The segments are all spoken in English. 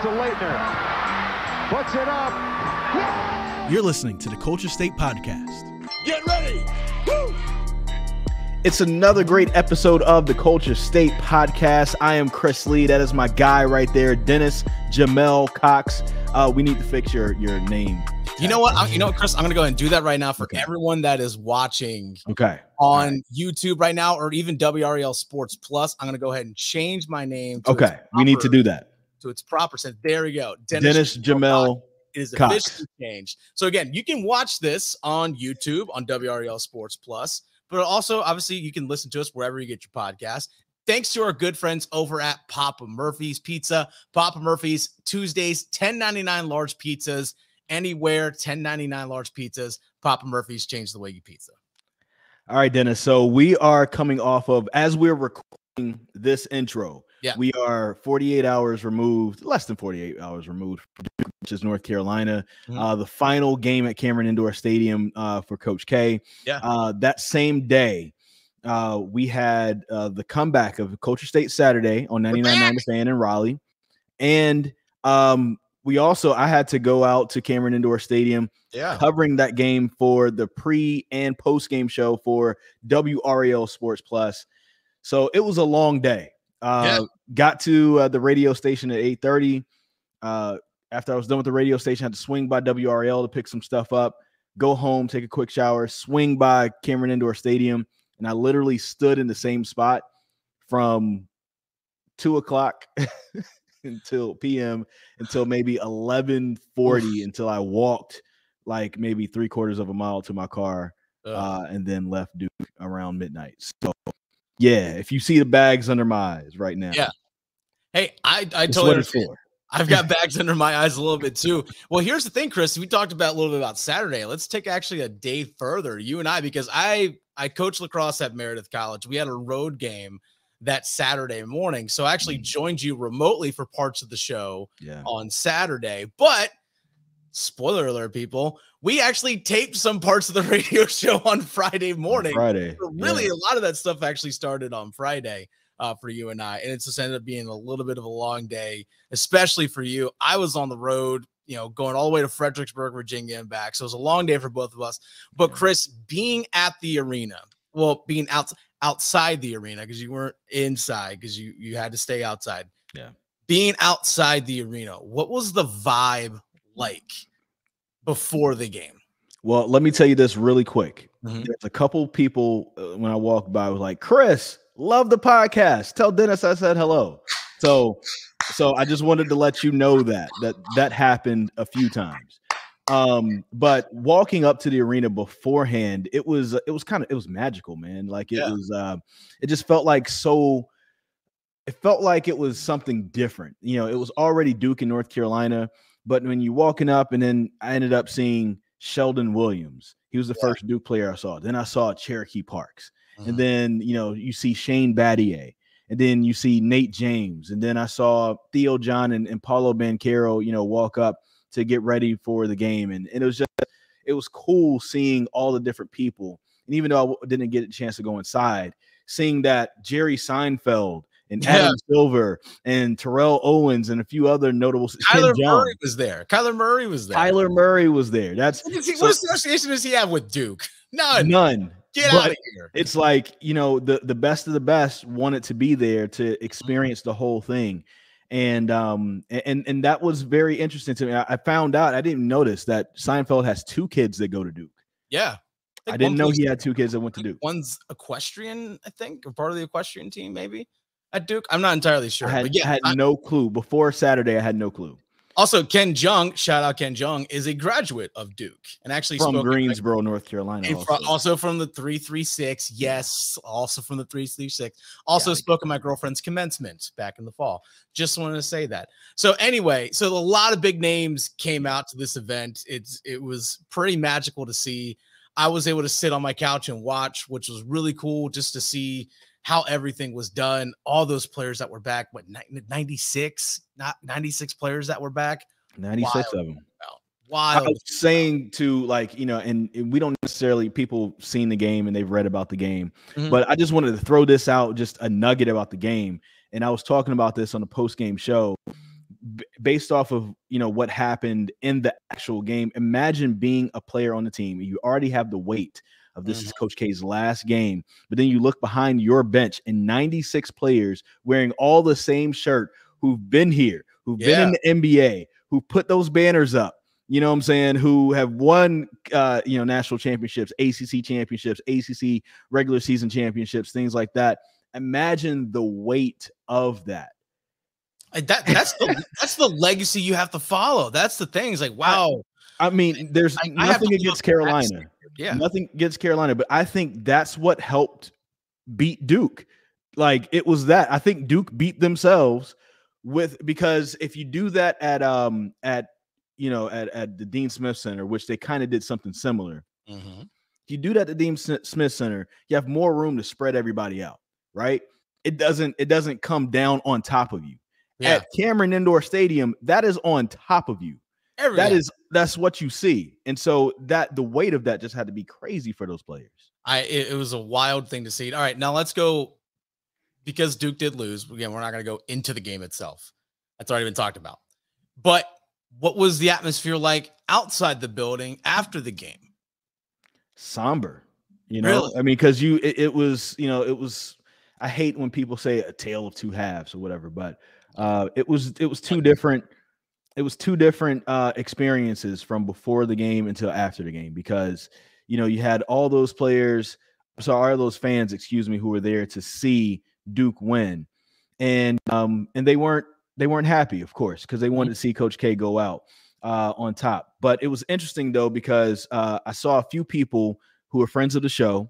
to Leitner. Puts it up. Yeah! You're listening to the Culture State Podcast. Get ready. Woo! It's another great episode of the Culture State Podcast. I am Chris Lee. That is my guy right there, Dennis Jamel Cox. We need to fix your name. You know what, Chris? I'm going to go ahead and do that right now for everyone that is watching on YouTube right now, or even WREL Sports Plus. I'm going to go ahead and change my name. We need to do that. To its proper sense. There we go. Dennis Jamel It is Cox. officially changed. So again, you can watch this on YouTube on WREL Sports Plus, but also obviously you can listen to us wherever you get your podcast. Thanks to our good friends over at Papa Murphy's Pizza. Papa Murphy's Tuesdays, $10.99 large pizzas. Anywhere, $10.99 large pizzas. Papa Murphy's changed the way you pizza. All right, Dennis. So we are coming off of, as we're recording this intro, we are 48 hours removed, less than 48 hours removed, which is North Carolina. The final game at Cameron Indoor Stadium for Coach K. That same day, we had the comeback of Culture State Saturday on 99.9 The Fan in Raleigh. And I had to go out to Cameron Indoor Stadium covering that game for the pre and post game show for WREL Sports Plus. So it was a long day. Got to the radio station at 8:30. After I was done with the radio station, I had to swing by WREL to pick some stuff up, go home, take a quick shower, swing by Cameron Indoor Stadium. And I literally stood in the same spot from 2 o'clock until p.m. until maybe 11:40 until I walked like maybe 3/4 of a mile to my car and then left Duke around midnight. So if you see the bags under my eyes right now. Hey, I totally understand. I've got bags under my eyes a little bit too. Well, here's the thing, Chris. We talked about a little bit about Saturday. Let's take actually a day further, you and I, because I coach lacrosse at Meredith College. We had a road game that Saturday morning. So I actually joined you remotely for parts of the show on Saturday. But spoiler alert, people, we actually taped some parts of the radio show on Friday morning. So really, a lot of that stuff actually started on Friday for you and I. And it just ended up being a little bit of a long day, especially for you. I was on the road, going all the way to Fredericksburg, Virginia and back. So it was a long day for both of us. But Chris, being at the arena, being outside the arena, because you weren't inside, because you had to stay outside. Being outside the arena, what was the vibe like before the game? Well, let me tell you this really quick. There's a couple people when I walked by was like, Chris, love the podcast. Tell Dennis I said hello. So I just wanted to let you know that happened a few times. But walking up to the arena beforehand, it was magical, man. Like it just felt like it was something different. It was already Duke in North Carolina, but when you walking up, and then I ended up seeing Sheldon Williams. He was the first Duke player I saw. Then I saw Cherokee Parks. And then, you see Shane Battier, and then you see Nate James. And then I saw Theo John and Paulo Banchero, walk up to get ready for the game. And it was cool seeing all the different people. And even though I didn't get a chance to go inside, seeing that Jerry Seinfeld and Adam Silver and Terrell Owens and a few other notable. Kyler Murray was there. Kyler Murray was there. What association does he have with Duke? None. Get out of here. It's like, the best of the best wanted to be there to experience the whole thing. And that was very interesting to me. I found out, I didn't notice that Seinfeld has 2 kids that go to Duke. I didn't know he had 2 kids that went to Duke. One's equestrian, I think, or part of the equestrian team, maybe at Duke. I'm not entirely sure. I had no clue. Before Saturday, I had no clue. Also, Ken Jung, shout out Ken Jung, is a graduate of Duke and actually from Greensboro, North Carolina. Also from the 336. Yes, also from the 336. Also spoke at my girlfriend's commencement back in the fall. Just wanted to say that. So anyway, a lot of big names came out to this event. It was pretty magical to see. I was able to sit on my couch and watch, which was really cool just to see how everything was done. All those players that were back, 96 players that were back. 96 of them. Wild. I was saying to and we don't necessarily, people seen the game and they've read about the game, but I just wanted to throw this out, just a nugget about the game. And I was talking about this on the post-game show. based off of, what happened in the actual game, imagine being a player on the team. You already have the weight of this is Coach K's last game, but then you look behind your bench and 96 players wearing all the same shirt who've been here, who've been in the NBA, who put those banners up, you know what I'm saying, who have won, national championships, ACC championships, ACC regular season championships, things like that. Imagine the weight of that. That's the legacy you have to follow. That's the thing. It's like, wow. I mean, there's nothing against Carolina. Yeah. Nothing against Carolina, but I think that's what helped beat Duke. Like, it was that. I think Duke beat themselves because if you do that at the Dean Smith Center, which they kind of did something similar. If you do that at the Dean Smith Center, you have more room to spread everybody out, right? It doesn't come down on top of you. Yeah. At Cameron Indoor Stadium, that is on top of you. That's what you see. And so that the weight of that just had to be crazy for those players. It was a wild thing to see. All right, now let's go, because Duke did lose. Again, we're not going to go into the game itself. That's already been talked about. But what was the atmosphere like outside the building after the game? Somber, Really? I mean, because it was, I hate when people say a tale of two halves or whatever, but it was two different experiences from before the game until after the game, because you had all those fans, who were there to see Duke win, and they weren't happy, of course, because they wanted to see Coach K go out on top. But it was interesting though, because I saw a few people who are friends of the show.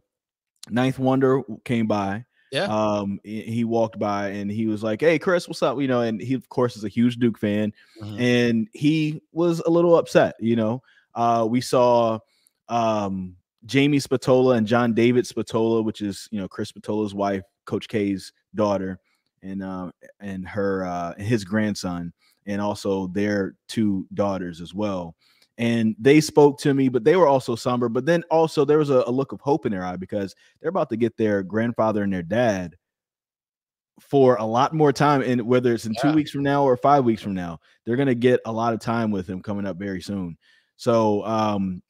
Ninth Wonder came by. Yeah. He walked by and he was like, "Hey, Chris, what's up?" And he, of course, is a huge Duke fan, and he was a little upset. We saw Jamie Spatola and John David Spatola, which is Chris Spatola's wife, Coach K's daughter, and his grandson, and also their two daughters as well. And they spoke to me, but they were also somber. But then also there was a look of hope in their eye, because they're about to get their grandfather and their dad for a lot more time. And whether it's in 2 weeks from now or 5 weeks from now, they're going to get a lot of time with him coming up very soon. So,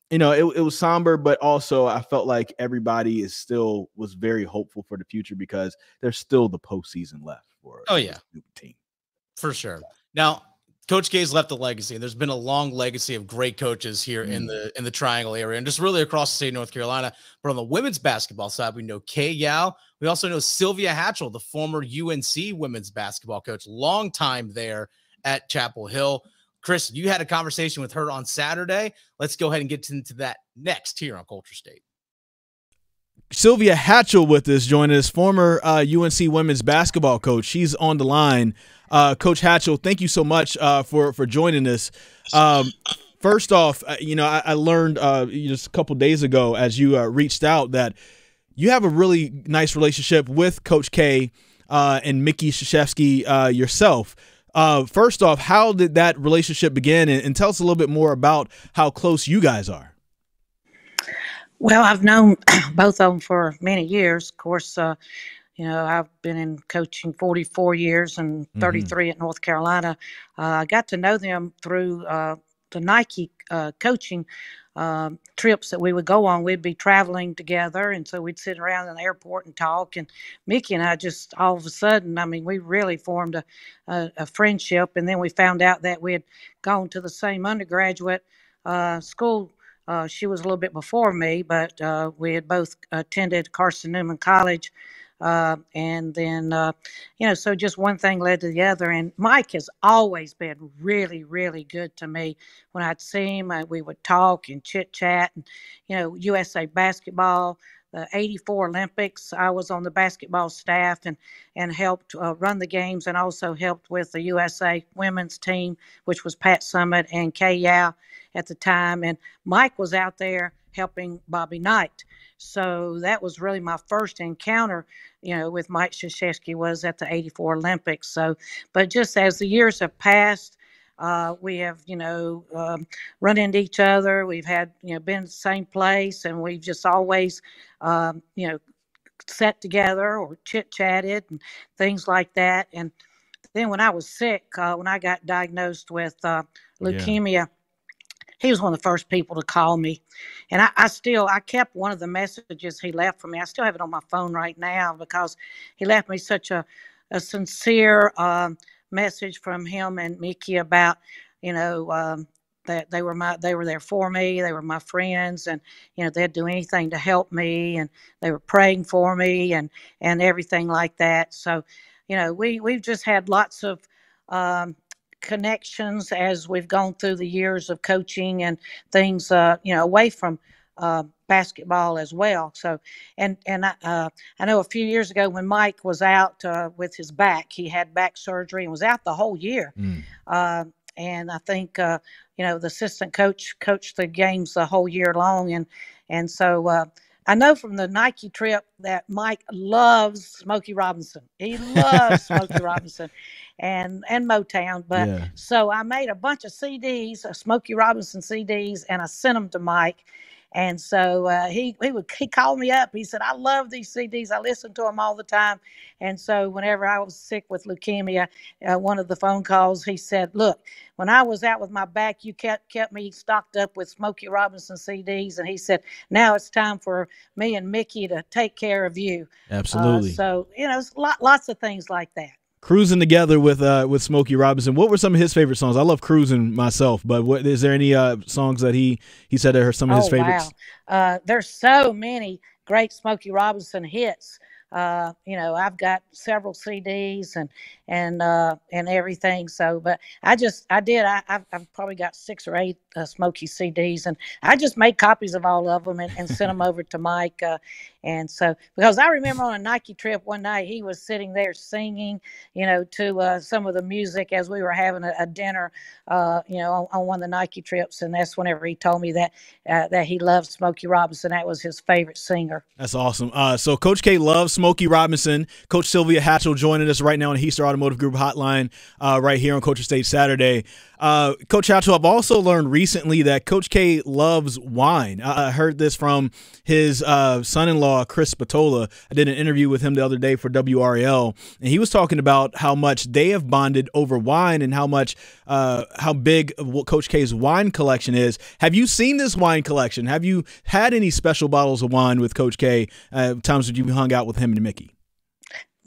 it was somber, but also I felt like everybody was very hopeful for the future, because there's still the postseason left for the Duke team. For sure. Now, Coach K's left a legacy, and there's been a long legacy of great coaches here in the Triangle area and just really across the state of North Carolina. But on the women's basketball side, we know Kay Yao. We also know Sylvia Hatchell, the former UNC women's basketball coach, long time there at Chapel Hill. Chris, you had a conversation with her on Saturday. Let's go ahead and get into that next here on Culture State. Sylvia Hatchell with us, joining us, former UNC women's basketball coach. She's on the line. Coach Hatchell, thank you so much for joining us. First off, I learned just a couple days ago, as you reached out, that you have a really nice relationship with Coach K and Mike Szyszewski yourself. First off, how did that relationship begin? And tell us a little bit more about how close you guys are. Well, I've known both of them for many years. Of course, I've been in coaching 44 years and 33 at North Carolina. I got to know them through the Nike coaching trips that we would go on. We'd be traveling together, and so we'd sit around in the airport and talk. And Mickey and I just all of a sudden, we really formed a friendship. And then we found out that we had gone to the same undergraduate school. She was a little bit before me, but we had both attended Carson Newman College. And then, so just one thing led to the other. And Mike has always been really, really good to me. When I'd see him, we would talk and chit chat. And, USA basketball, the 84 Olympics, I was on the basketball staff and helped run the games, and also helped with the USA women's team, which was Pat Summitt and Kay Yao at the time. And Mike was out there helping Bobby Knight. So that was really my first encounter, with Mike Szyszewski, was at the 84 Olympics. So, but just as the years have passed, we have, run into each other. We've had, been in the same place, and we've just always, sat together or chit-chatted and things like that. And then when I was sick, when I got diagnosed with leukemia, he was one of the first people to call me. And I kept one of the messages he left for me. I still have it on my phone right now because he left me such a sincere message from him and Mickey about, that they were there for me. They were my friends, and, they'd do anything to help me, and they were praying for me and everything like that. So, we've just had lots of, connections as we've gone through the years of coaching and things, away from basketball as well. So, and I know a few years ago when Mike was out with his back, he had back surgery and was out the whole year. And I think, the assistant coach coached the games the whole year long. And so I know from the Nike trip that Mike loves Smokey Robinson. He loves Smokey Robinson and Motown. But so I made a bunch of CDs, Smokey Robinson CDs, and I sent them to Mike. And so he called me up. He said, I love these CDs. I listen to them all the time. And so whenever I was sick with leukemia, one of the phone calls, he said, look, when I was out with my back, you kept me stocked up with Smokey Robinson CDs. And he said, now it's time for me and Mickey to take care of you. Absolutely. So, it's lots of things like that. Cruising together with Smokey Robinson. What were some of his favorite songs? I love cruising myself, but is there any songs that he said are some of his favorites? Wow. There's so many great Smokey Robinson hits. I've got several CDs and everything. So, but I've probably got 6 or 8 Smokey CDs, and I just made copies of all of them and sent them over to Mike. And so, because I remember on a Nike trip one night, he was sitting there singing, to some of the music as we were having a dinner, on one of the Nike trips. And that's whenever he told me that he loved Smokey Robinson. That was his favorite singer. That's awesome. So Coach K loves Smokey Robinson. Coach Sylvia Hatchell joining us right now on the Heister Automotive Group hotline right here on Coaches Stage Saturday. Coach Hatchell, I've also learned recently that Coach K loves wine. I heard this from his son-in-law, Chris Spatola. I did an interview with him the other day for WRL, and he was talking about how much they have bonded over wine and how big Coach K's wine collection is. Have you seen this wine collection? Have you had any special bottles of wine with Coach K times that you hung out with him and Mickey?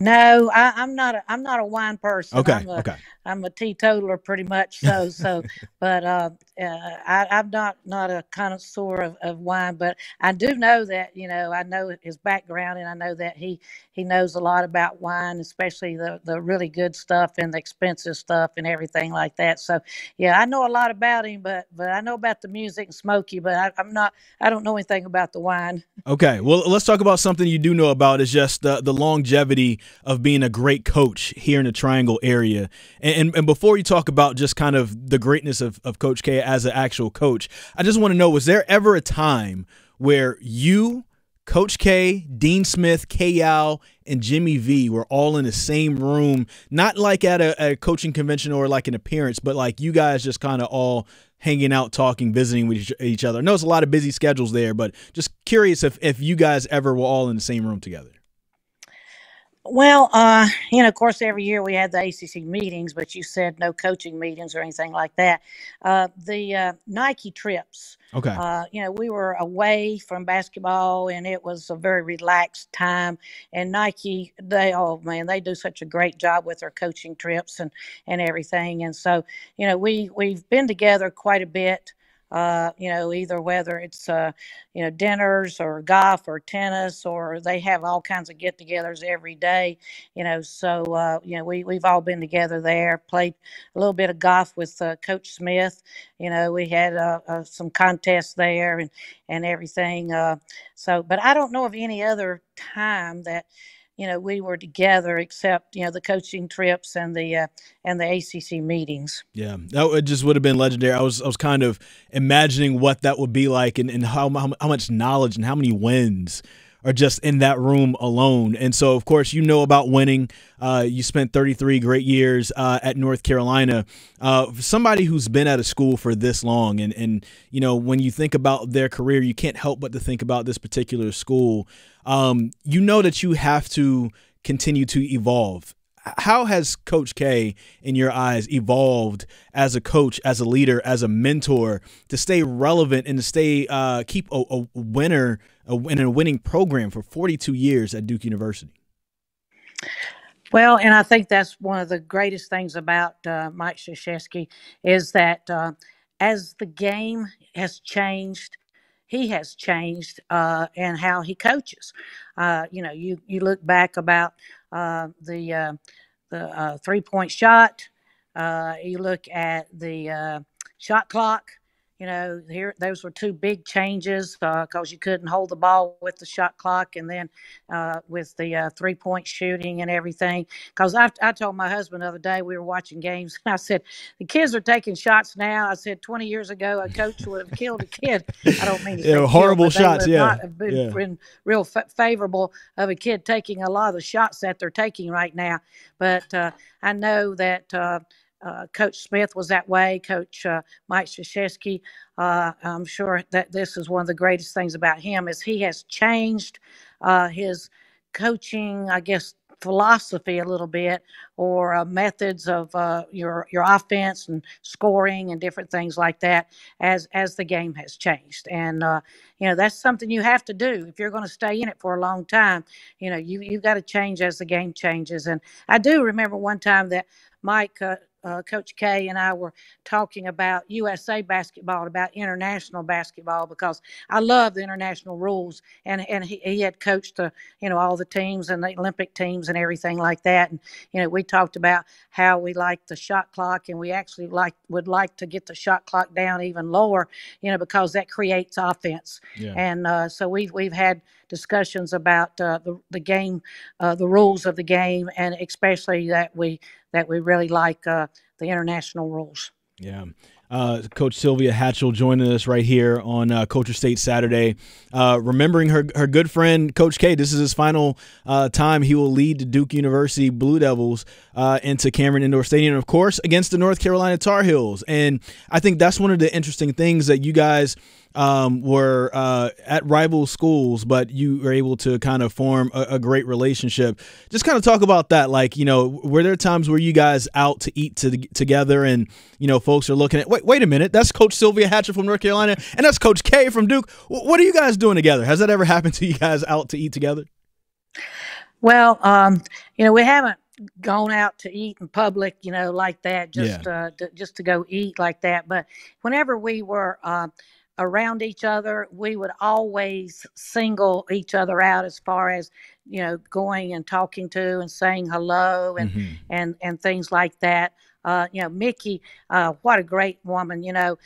No, I'm not a wine person. Okay. I'm a teetotaler pretty much. But I'm not a connoisseur of wine, but I do know that, I know his background, and I know that he knows a lot about wine, especially the really good stuff and the expensive stuff and everything like that. So yeah, I know a lot about him, but I know about the music and Smokey, but I don't know anything about the wine. Okay. Well, let's talk about something you do know about, is just the longevity of being a great coach here in the Triangle area. And before you talk about just kind of the greatness of Coach K as an actual coach, I just want to know, was there ever a time where you, Coach K, Dean Smith, K-Al, and Jimmy V were all in the same room, not like at a coaching convention or like an appearance, but like you guys just kind of all hanging out, talking, visiting with each other? I know it's a lot of busy schedules there, but just curious if you guys ever were all in the same room together. Well, of course, every year we had the ACC meetings, but you said no coaching meetings or anything like that. The Nike trips, okay. We were away from basketball, and it was a very relaxed time. And Nike, they do such a great job with their coaching trips and everything. And so, we've been together quite a bit. Either whether it's, dinners or golf or tennis, or they have all kinds of get-togethers every day, so, we've all been together there, played a little bit of golf with Coach Smith. We had some contests there and everything. But I don't know of any other time that, we were together except, the coaching trips and the ACC meetings. Yeah, that just would have been legendary. I was kind of imagining what that would be like and how much knowledge and how many wins are just in that room alone. And so, of course, about winning. You spent 33 great years at North Carolina. Somebody who's been at a school for this long, and when you think about their career, you can't help but to think about this particular school. That you have to continue to evolve. how has Coach K, in your eyes, evolved as a coach, as a leader, as a mentor to stay relevant and to stay keep a winner in a winning program for 42 years at Duke University? Well, and I think that's one of the greatest things about Mike Szyszewski is that as the game has changed, he has changed and how he coaches. You look back about the 3-point shot. You look at the shot clock. Here those were two big changes because you couldn't hold the ball with the shot clock, and then with the 3-point shooting and everything. Because I told my husband the other day, we were watching games, and I said, the kids are taking shots now. I said 20 years ago a coach would have killed a kid. I don't mean to say horrible kill, shots. Yeah, not have been real favorable of a kid taking a lot of the shots that they're taking right now. But I know that. Coach Smith was that way. Coach Mike Szyszewski, I'm sure that this is one of the greatest things about him is he has changed his coaching, I guess, philosophy a little bit, or methods of your offense and scoring and different things like that as the game has changed. And that's something you have to do if you're going to stay in it for a long time. You've got to change as the game changes. And I do remember one time that Mike. Coach K and I were talking about USA basketball, about international basketball, because I love the international rules. And he had coached all the teams and the Olympic teams and everything like that. And we talked about how we like the shot clock, and we actually would like to get the shot clock down even lower, because that creates offense. Yeah. And so we've had discussions about the game, the rules of the game, and especially that we really like the international rules. Yeah. Coach Sylvia Hatchell joining us right here on Culture State Saturday. Remembering her good friend, Coach K. This is his final time he will lead the Duke University Blue Devils into Cameron Indoor Stadium, of course, against the North Carolina Tar Heels. And I think that's one of the interesting things that you guys were at rival schools, but you were able to kind of form a great relationship. Just kind of talk about that. Like, were there times where you guys out to eat together and, folks are looking at, wait a minute, that's Coach Sylvia Hatchell from North Carolina, and that's Coach K from Duke. What are you guys doing together? Has that ever happened to you guys out to eat together? Well, we haven't gone out to eat in public, like that, just to go eat like that. But whenever we were around each other, we would always single each other out as far as going and talking to and saying hello and and things like that. Mickey, what a great woman. You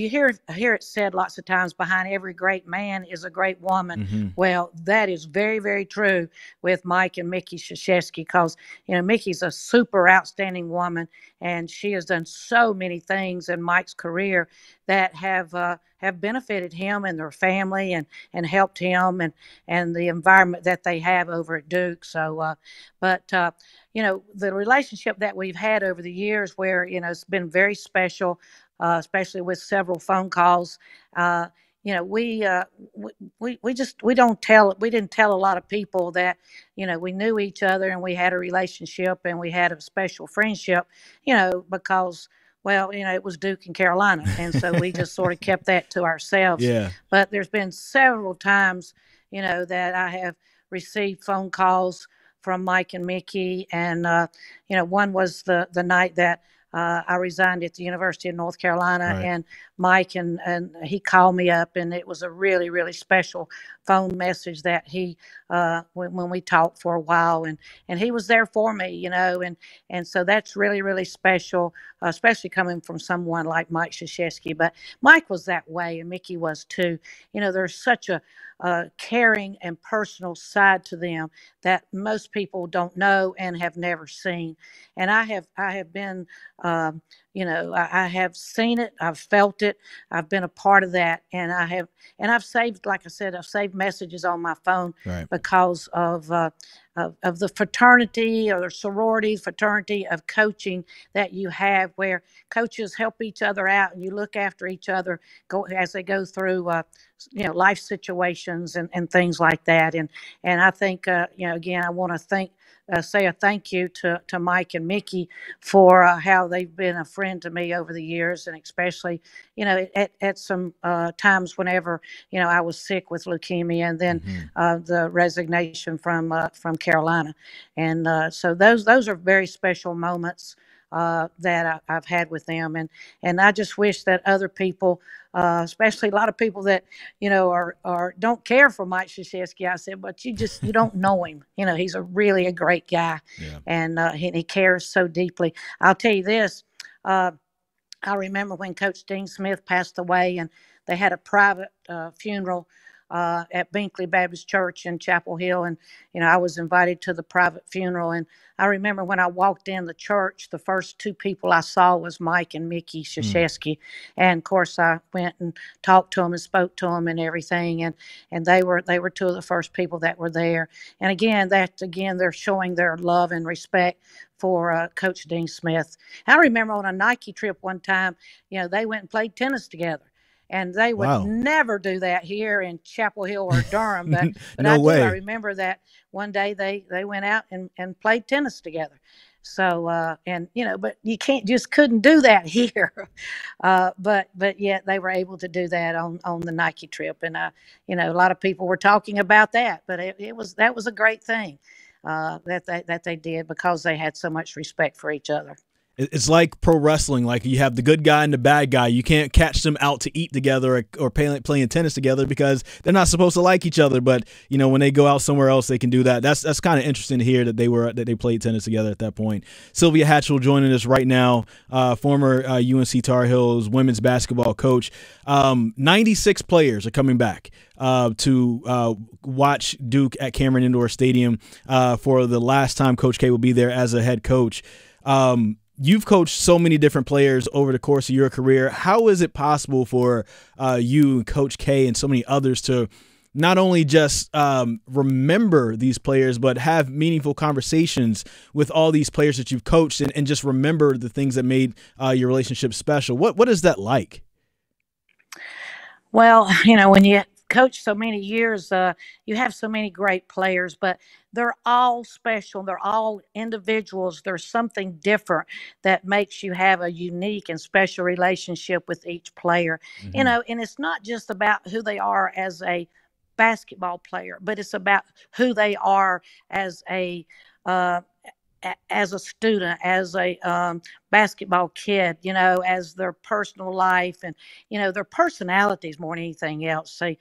hear it said lots of times, behind every great man is a great woman. Mm-hmm. Well, that is very, very true with Mike and Mickey Szyszewski, because Mickey's a super outstanding woman, and she has done so many things in Mike's career that have benefited him and their family and helped him and the environment that they have over at Duke. So, the relationship that we've had over the years, where, it's been very special, especially with several phone calls. We didn't tell a lot of people that, we knew each other and we had a relationship and we had a special friendship, because, well, it was Duke and Carolina. And so we just sort of kept that to ourselves. Yeah. But there's been several times, that I have received phone calls from Mike and Mickey. And, one was the night that I resigned at the University of North Carolina, right. And Mike and he called me up, and it was a really, really special phone message that he when we talked for a while, and he was there for me, and so that's really, really special, especially coming from someone like Mike Szyszewski. But Mike was that way, and Mickey was too. There's such a caring and personal side to them that most people don't know and have never seen. And I have been, I have seen it, I've felt it, I've been a part of that, and I've saved, like I said, I've saved messages on my phone, right, because of the fraternity or the sorority fraternity of coaching that you have, where coaches help each other out and you look after each other as they go through life situations and things like that. And I think, again, I want to say a thank you to Mike and Mickey for how they've been a friend to me over the years, and especially, at some times whenever, I was sick with leukemia, and then the resignation from Carolina. And so those are very special moments that I've had with them. And I just wish that other people, especially a lot of people that, are don't care for Mike Szyszewski. I said, but you don't know him. He's really a great guy. Yeah. And he cares so deeply. I'll tell you this. I remember when Coach Dean Smith passed away, and they had a private funeral at Binkley Baptist Church in Chapel Hill. And, I was invited to the private funeral. And I remember when I walked in the church, the first two people I saw was Mike and Mickey Szyszewski. And of course I went and talked to them and spoke to them and everything. And they were two of the first people that were there. And again, they're showing their love and respect for Coach Dean Smith. I remember on a Nike trip one time, they went and played tennis together. And they would never do that here in Chapel Hill or Durham. But No way. I remember that one day they went out and played tennis together. So, but you couldn't do that here. But yet they were able to do that on the Nike trip. And, a lot of people were talking about that. But that was a great thing that they did, because they had so much respect for each other. It's like pro wrestling. Like, you have the good guy and the bad guy. You can't catch them out to eat together or playing tennis together, because they're not supposed to like each other. But, when they go out somewhere else, they can do that. That's kind of interesting to hear that they played tennis together at that point. Sylvia Hatchell joining us right now, former UNC Tar Heels women's basketball coach. 96 players are coming back to watch Duke at Cameron Indoor Stadium for the last time Coach K will be there as a head coach. You've coached so many different players over the course of your career. How is it possible for you, Coach K, and so many others to not only just remember these players, but have meaningful conversations with all these players that you've coached, and just remember the things that made your relationship special? What is that like? Well, when you coach so many years, you have so many great players, but they're all special. They're all individuals. There's something different that makes you have a unique and special relationship with each player. And it's not just about who they are as a basketball player, but it's about who they are as a student, as a basketball kid, as their personal life and, their personalities more than anything else. So,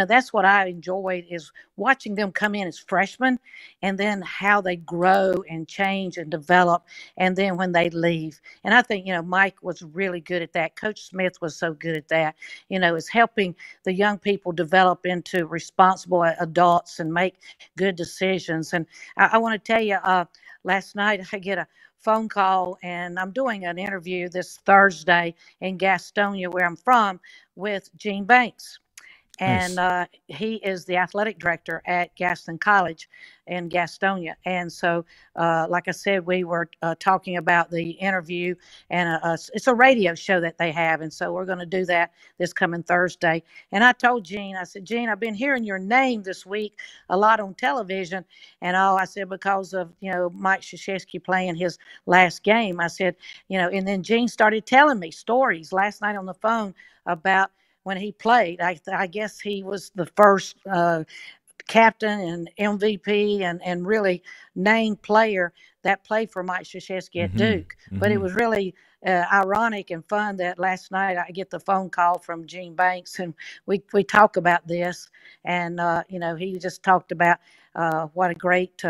that's what I enjoyed, is watching them come in as freshmen, and then how they grow and change and develop, and then when they leave. And I think, Mike was really good at that. Coach Smith was so good at that, is helping the young people develop into responsible adults and make good decisions. And I want to tell you, last night I get a phone call, and I'm doing an interview this Thursday in Gastonia, where I'm from, with Gene Banks. And he is the athletic director at Gaston College in Gastonia. And so, like I said, we were talking about the interview, and it's a radio show that they have. And so we're going to do that this coming Thursday. And I told Gene, I said, Gene, I've been hearing your name this week a lot on television. And I said, because of, Mike Szyszewski playing his last game. I said, and then Gene started telling me stories last night on the phone about when he played. I guess he was the first captain and MVP and really named player that played for Mike Szyszewski at Duke. But it was really ironic and fun that last night I get the phone call from Gene Banks, and we talk about this. And, he just talked about what a great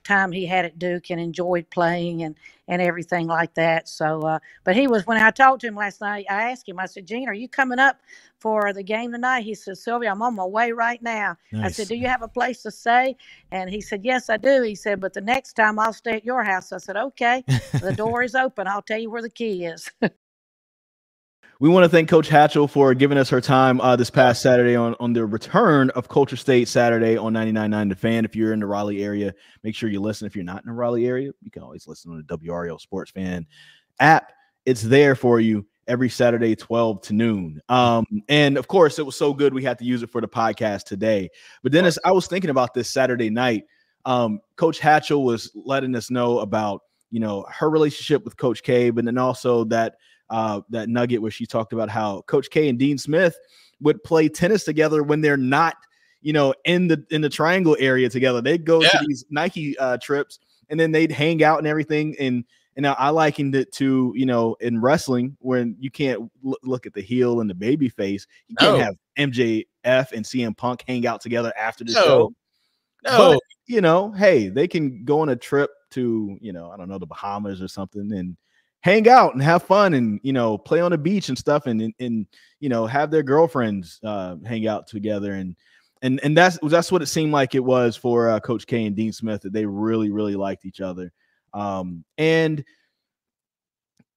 time he had at Duke and enjoyed playing and everything like that. So, but when I talked to him last night, I asked him, I said, Gene, are you coming up for the game tonight? He said, Sylvia, I'm on my way right now. Nice. I said, do you have a place to stay? And he said, yes, I do. He said, but the next time I'll stay at your house. I said, okay, the door is open. I'll tell you where the key is. We want to thank Coach Hatchell for giving us her time this past Saturday on the return of Culture State Saturday on 99.9 The Fan. If you're in the Raleigh area, make sure you listen. If you're not in the Raleigh area, you can always listen on the WRL Sports Fan app. It's there for you. every Saturday, 12 to noon. And of course, it was so good we had to use it for the podcast today. But Dennis, I was thinking about this Saturday night. Coach Hatchell was letting us know about, her relationship with Coach K, but then also that nugget where she talked about how Coach K and Dean Smith would play tennis together when they're not, in the triangle area together. They'd go to these Nike trips, and then they'd hang out and everything. And I likened it to, in wrestling, when you can't look at the heel and the baby face. You can't have MJF and CM Punk hang out together after the show. No. But, hey, they can go on a trip to, I don't know, the Bahamas or something, and hang out and have fun and, play on the beach and stuff, and have their girlfriends hang out together. And that's what it seemed like it was for Coach K and Dean Smith, that they really, really liked each other. And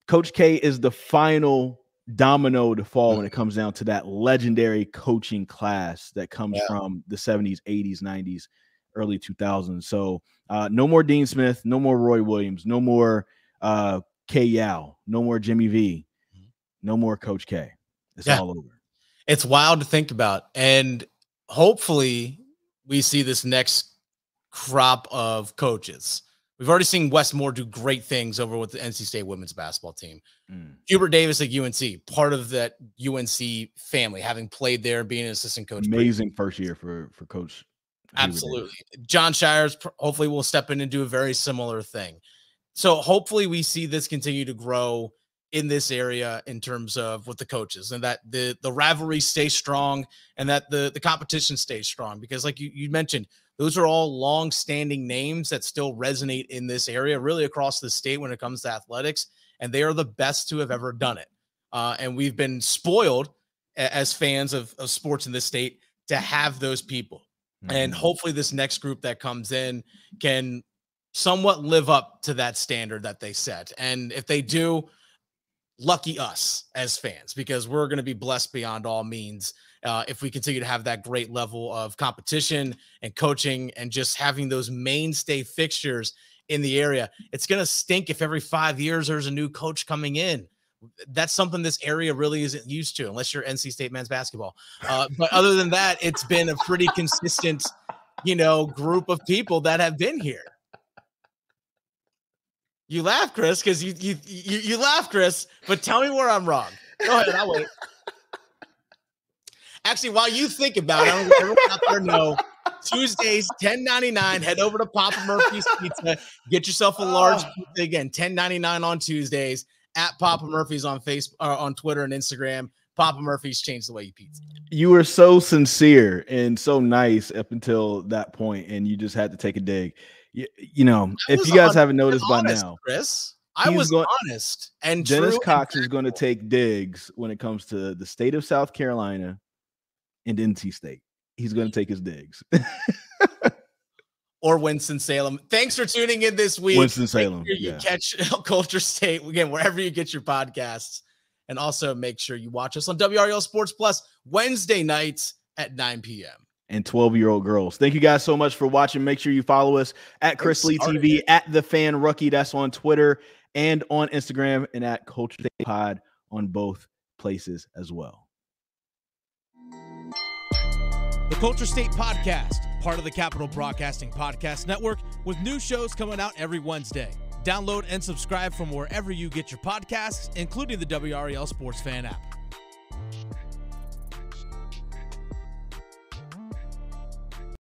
Coach K is the final domino to fall when it comes down to that legendary coaching class that comes from the 70s, 80s, 90s, early 2000s. So no more Dean Smith, no more Roy Williams, no more K Yao, no more Jimmy V, no more Coach K. It's all over. It's wild to think about. And hopefully we see this next crop of coaches. We've already seen Wes Moore do great things over with the NC State women's basketball team. Hubert Davis at UNC, part of that UNC family, having played there, being an assistant coach. Amazing first year for Coach. Absolutely. John Shires hopefully will step in and do a very similar thing. So hopefully we see this continue to grow in this area in terms of with the coaches, and that the rivalry stays strong, and that the competition stays strong, because like you mentioned, those are all long-standing names that still resonate in this area, really across the state when it comes to athletics, and they are the best to have ever done it. And we've been spoiled as fans of sports in this state to have those people. And hopefully this next group that comes in can somewhat live up to that standard that they set. And if they do, lucky us as fans, because we're going to be blessed beyond all means if we continue to have that great level of competition and coaching and just having those mainstay fixtures in the area. It's going to stink if every 5 years there's a new coach coming in. That's something this area really isn't used to, unless you're NC State men's basketball. But other than that, it's been a pretty consistent, group of people that have been here. You laugh, Chris, because you laugh, Chris, but tell me where I'm wrong. Go ahead, I'll wait. Actually, while you think about it, I want everyone out there know, Tuesdays, $10.99. Head over to Papa Murphy's Pizza. Get yourself a large pizza. Again, $10.99 on Tuesdays. At Papa Murphy's on Facebook, on Twitter and Instagram. Papa Murphy's changed the way you pizza. You were so sincere and so nice up until that point, and you just had to take a dig. If you guys haven't noticed by now, Chris, I was honest. And Dennis Cox is going to take digs when it comes to the state of South Carolina and NC State. He's going to take his digs. Or Winston-Salem. Thanks for tuning in this week. Winston-Salem. Make sure you catch Culture State, again, wherever you get your podcasts. And also make sure you watch us on WRL Sports Plus Wednesday nights at 9 p.m. And 12-year-old girls. Thank you guys so much for watching. Make sure you follow us at Chris Lee TV, at The Fan Rookie. That's on Twitter and on Instagram, and at Culture State Pod on both places as well. The Culture State Podcast, part of the Capital Broadcasting Podcast Network, with new shows coming out every Wednesday. Download and subscribe from wherever you get your podcasts, including the WREL Sports Fan app.